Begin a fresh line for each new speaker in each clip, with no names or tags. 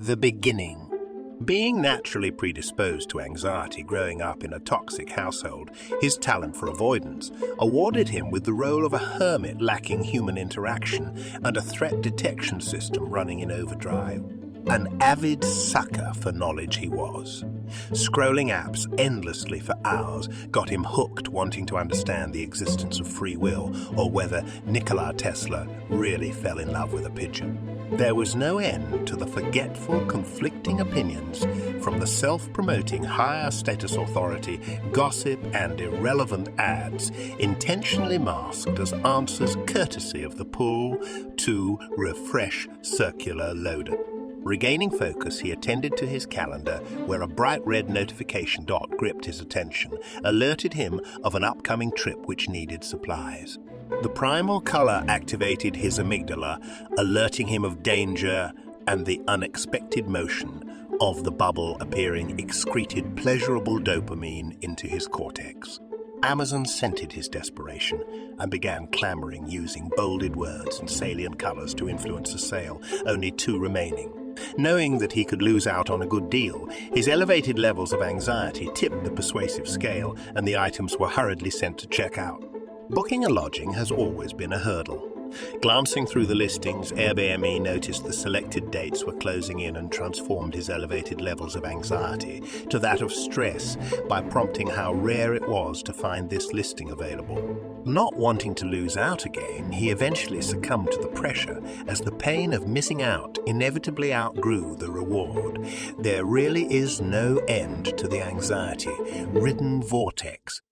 The beginning. Being naturally predisposed to anxiety growing up in a toxic household, his talent for avoidance awarded him with the role of a hermit lacking human interaction and a threat detection system running in overdrive. An avid sucker for knowledge he was. Scrolling apps endlessly for hours got him hooked, wanting to understand the existence of free will or whether Nikola Tesla really fell in love with a pigeon. There was no end to the forgetful, conflicting opinions from the self-promoting higher status authority, gossip and irrelevant ads, intentionally masked as answers courtesy of the pull to refresh circular loader. Regaining focus, he attended to his calendar, where a bright red notification dot gripped his attention, alerted him of an upcoming trip which needed supplies. The primal color activated his amygdala, alerting him of danger, and the unexpected motion of the bubble appearing excreted pleasurable dopamine into his cortex. Amazon scented his desperation and began clamoring, using bolded words and salient colors to influence a sale, only 2 remaining. Knowing that he could lose out on a good deal, his elevated levels of anxiety tipped the persuasive scale, and the items were hurriedly sent to checkout. Booking a lodging has always been a hurdle. Glancing through the listings, Airbnb noticed the selected dates were closing in and transformed his elevated levels of anxiety to that of stress by prompting how rare it was to find this listing available. Not wanting to lose out again, he eventually succumbed to the pressure as the pain of missing out inevitably outgrew the reward. There really is no end to the anxiety-ridden vortex.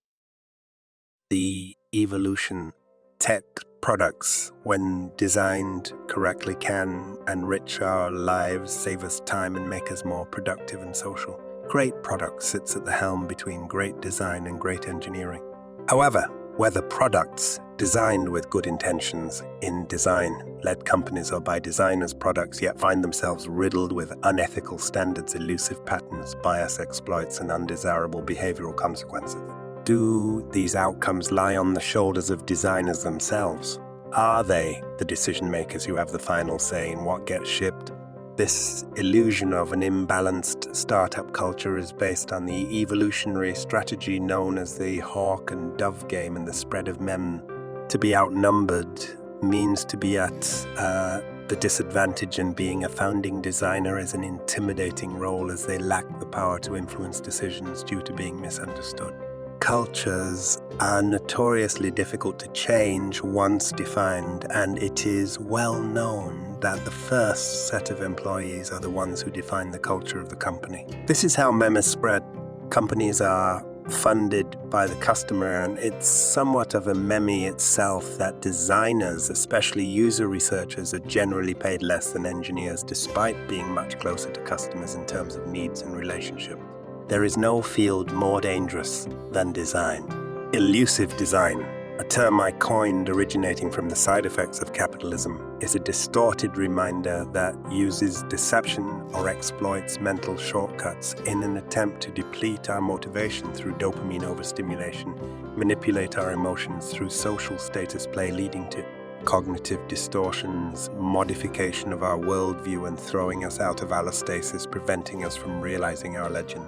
The evolution. Tech products, when designed correctly, can enrich our lives, save us time, and make us more productive and social. Great product sits at the helm between great design and great engineering. However, whether products designed with good intentions in design-led companies or by designers' products yet find themselves riddled with unethical standards, elusive patterns, bias exploits, and undesirable behavioral consequences. Do these outcomes lie on the shoulders of designers themselves? Are they the decision-makers who have the final say in what gets shipped? This illusion of an imbalanced startup culture is based on the evolutionary strategy known as the hawk and dove game and the spread of men. To be outnumbered means to be at the disadvantage, and being a founding designer is an intimidating role as they lack the power to influence decisions due to being misunderstood. Cultures are notoriously difficult to change once defined, and it is well known that the first set of employees are the ones who define the culture of the company. This is how memes spread. Companies are funded by the customer, and it's somewhat of a meme itself that designers, especially user researchers, are generally paid less than engineers despite being much closer to customers in terms of needs and relationship. There is no field more dangerous than design. Illusive design, a term I coined originating from the side effects of capitalism, is a distorted reminder that uses deception or exploits mental shortcuts in an attempt to deplete our motivation through dopamine overstimulation, manipulate our emotions through social status play, leading to cognitive distortions, modification of our worldview, and throwing us out of allostasis, preventing us from realizing our legend.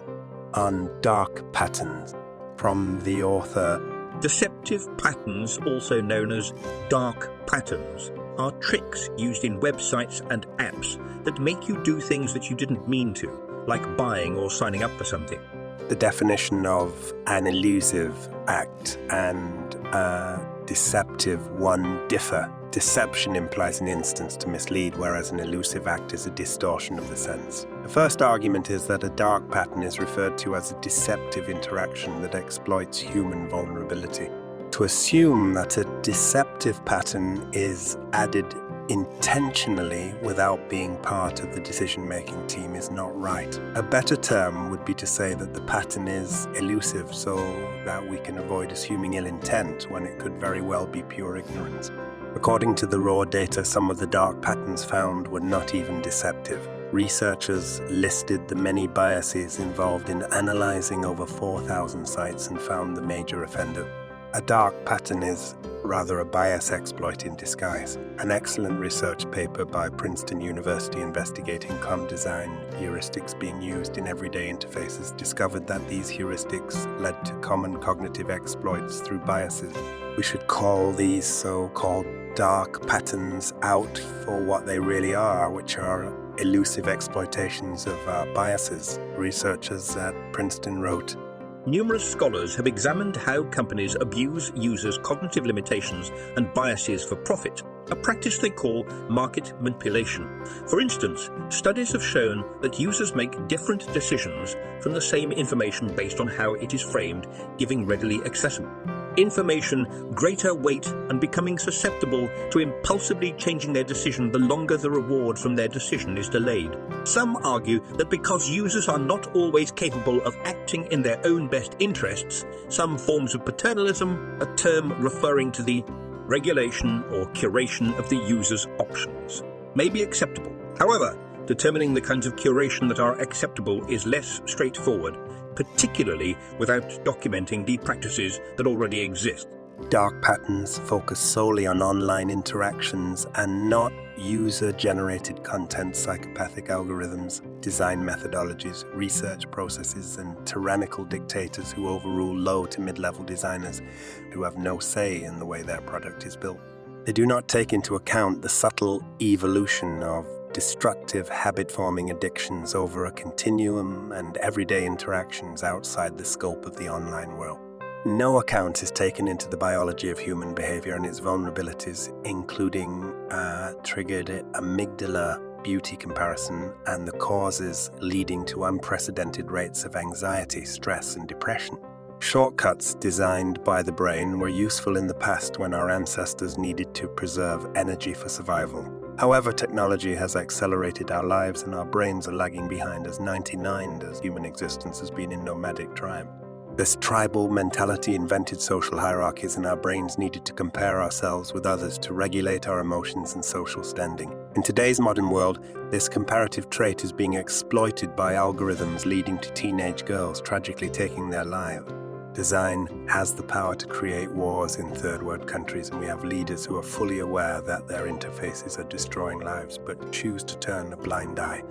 On dark patterns, from the author.
Deceptive patterns, also known as dark patterns, are tricks used in websites and apps that make you do things that you didn't mean to, like buying or signing up for something.
The definition of an elusive act and a deceptive one differ. Deception implies an instance to mislead, whereas an elusive act is a distortion of the sense. The first argument is that a dark pattern is referred to as a deceptive interaction that exploits human vulnerability. To assume that a deceptive pattern is added intentionally without being part of the decision-making team is not right. A better term would be to say that the pattern is elusive so that we can avoid assuming ill intent when it could very well be pure ignorance. According to the raw data, some of the dark patterns found were not even deceptive. Researchers listed the many biases involved in analyzing over 4,000 sites and found the major offender. A dark pattern is rather a bias exploit in disguise. An excellent research paper by Princeton University investigating comm design heuristics being used in everyday interfaces discovered that these heuristics led to common cognitive exploits through biases. We should call these so-called dark patterns out for what they really are, which are elusive exploitations of our biases. Researchers at Princeton wrote,
Numerous scholars have examined how companies abuse users' cognitive limitations and biases for profit, a practice they call market manipulation. For instance, studies have shown that users make different decisions from the same information based on how it is framed, giving readily accessible information greater weight and becoming susceptible to impulsively changing their decision the longer the reward from their decision is delayed. Some argue that because users are not always capable of acting in their own best interests, some forms of paternalism, a term referring to the regulation or curation of the user's options, may be acceptable. However, determining the kinds of curation that are acceptable is less straightforward, particularly without documenting the practices that already exist.
Dark patterns focus solely on online interactions and not user-generated content. Psychopathic algorithms, design methodologies, research processes, and tyrannical dictators who overrule low to mid-level designers who have no say in the way their product is built. They do not take into account the subtle evolution of destructive habit-forming addictions over a continuum and everyday interactions outside the scope of the online world. No account is taken into the biology of human behavior and its vulnerabilities, including triggered amygdala beauty comparison and the causes leading to unprecedented rates of anxiety, stress, and depression. Shortcuts designed by the brain were useful in the past when our ancestors needed to preserve energy for survival. However, technology has accelerated our lives and our brains are lagging behind as 99 as human existence has been in nomadic tribe. This tribal mentality invented social hierarchies and our brains needed to compare ourselves with others to regulate our emotions and social standing. In today's modern world, this comparative trait is being exploited by algorithms leading to teenage girls tragically taking their lives. Design has the power to create wars in third world countries, and we have leaders who are fully aware that their interfaces are destroying lives but choose to turn a blind eye.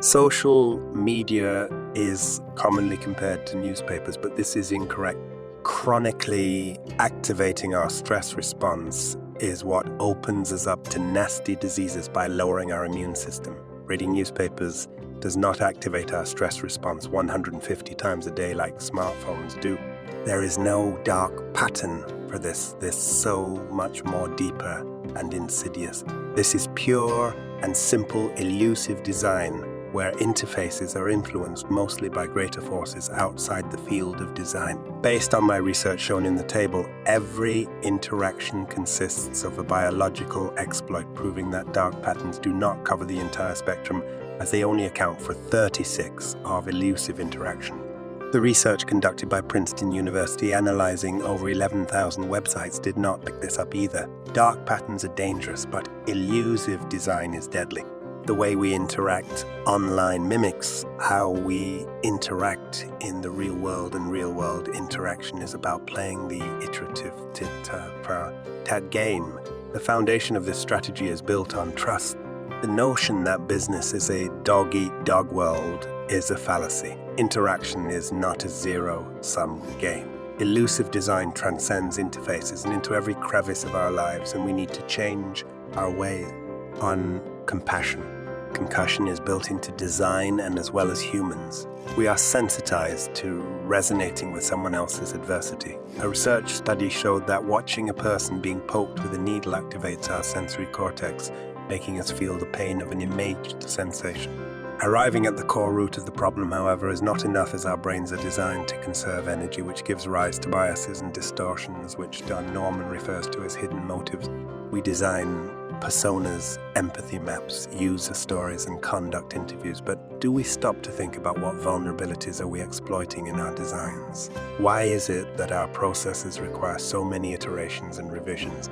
Social media is commonly compared to newspapers, but this is incorrect. Chronically activating our stress response is what opens us up to nasty diseases by lowering our immune system. Reading newspapers does not activate our stress response 150 times a day like smartphones do. There is no dark pattern for this. This is so much more deeper and insidious. This is pure and simple elusive design where interfaces are influenced mostly by greater forces outside the field of design. Based on my research shown in the table, every interaction consists of a biological exploit, proving that dark patterns do not cover the entire spectrum, as they only account for 36 of elusive interaction. The research conducted by Princeton University analyzing over 11,000 websites did not pick this up either. Dark patterns are dangerous, but elusive design is deadly. The way we interact online mimics how we interact in the real world, and real world interaction is about playing the iterative tit-for-tat game. The foundation of this strategy is built on trust. The notion that business is a dog-eat-dog world is a fallacy. Interaction is not a zero-sum game. Elusive design transcends interfaces and into every crevice of our lives, and we need to change our way on compassion. Concussion is built into design and as well as humans. We are sensitized to resonating with someone else's adversity. A research study showed that watching a person being poked with a needle activates our sensory cortex, making us feel the pain of an imaged sensation. Arriving at the core root of the problem, however, is not enough, as our brains are designed to conserve energy, which gives rise to biases and distortions, which Don Norman refers to as hidden motives. We design personas, empathy maps, user stories, and conduct interviews, but do we stop to think about what vulnerabilities are we exploiting in our designs? Why is it that our processes require so many iterations and revisions?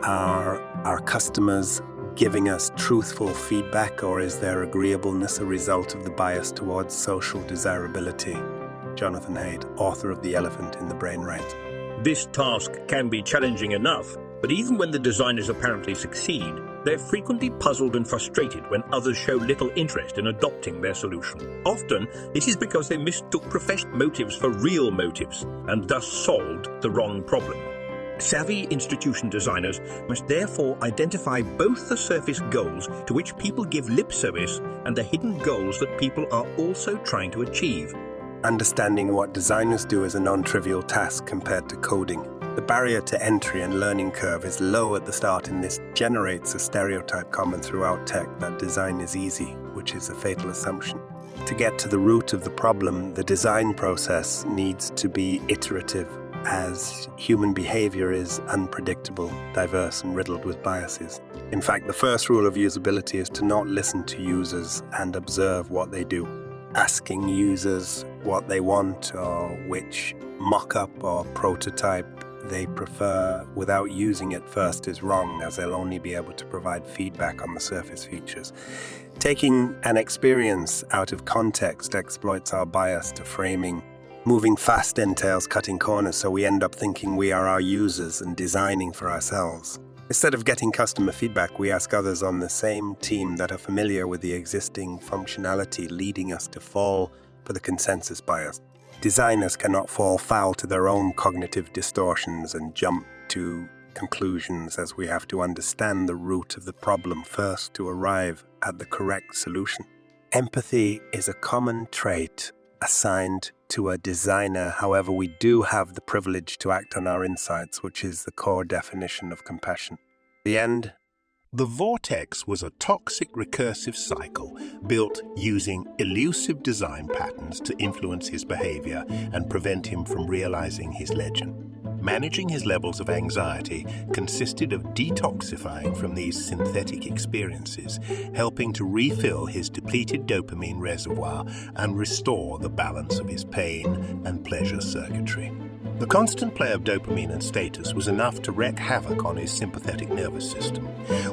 Are our customers giving us truthful feedback, or is their agreeableness a result of the bias towards social desirability? Jonathan Haidt, author of The Elephant in the Brain Right.
This task can be challenging enough, but even when the designers apparently succeed, they're frequently puzzled and frustrated when others show little interest in adopting their solution. Often, this is because they mistook professed motives for real motives, and thus solved the wrong problem. Savvy institution designers must therefore identify both the surface goals to which people give lip service and the hidden goals that people are also trying to achieve.
Understanding what designers do is a non-trivial task compared to coding. The barrier to entry and learning curve is low at the start, and this generates a stereotype common throughout tech that design is easy, which is a fatal assumption. To get to the root of the problem, the design process needs to be iterative, as human behavior is unpredictable, diverse, and riddled with biases. In fact, the first rule of usability is to not listen to users and observe what they do. Asking users what they want or which mock-up or prototype they prefer without using it first is wrong, as they'll only be able to provide feedback on the surface features. Taking an experience out of context exploits our bias to framing. Moving fast entails cutting corners, so we end up thinking we are our users and designing for ourselves. Instead of getting customer feedback, we ask others on the same team that are familiar with the existing functionality, leading us to fall for the consensus bias. Designers cannot fall foul to their own cognitive distortions and jump to conclusions, as we have to understand the root of the problem first to arrive at the correct solution. Empathy is a common trait assigned to a designer. However, we do have the privilege to act on our insights, which is the core definition of compassion. The end.
The vortex was a toxic recursive cycle built using elusive design patterns to influence his behavior and prevent him from realizing his legend. Managing his levels of anxiety consisted of detoxifying from these synthetic experiences, helping to refill his depleted dopamine reservoir and restore the balance of his pain and pleasure circuitry. The constant play of dopamine and status was enough to wreak havoc on his sympathetic nervous system.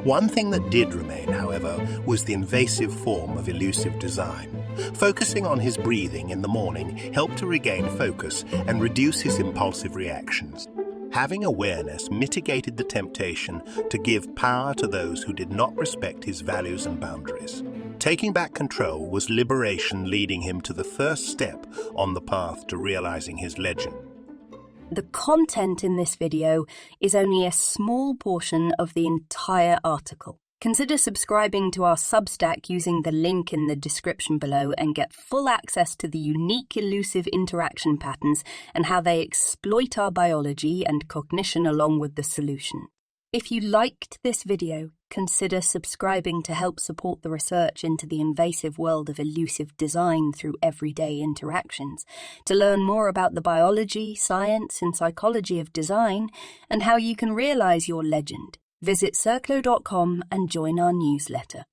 One thing that did remain, however, was the invasive form of elusive design. Focusing on his breathing in the morning helped to regain focus and reduce his impulsive reactions. Having awareness mitigated the temptation to give power to those who did not respect his values and boundaries. Taking back control was liberation, leading him to the first step on the path to realizing his legend.
The content in this video is only a small portion of the entire article. Consider subscribing to our Substack using the link in the description below and get full access to the unique elusive interaction patterns and how they exploit our biology and cognition along with the solution. If you liked this video, consider subscribing to help support the research into the invasive world of elusive design through everyday interactions. To learn more about the biology, science, and psychology of design and how you can realize your legend, visit circlo.com and join our newsletter.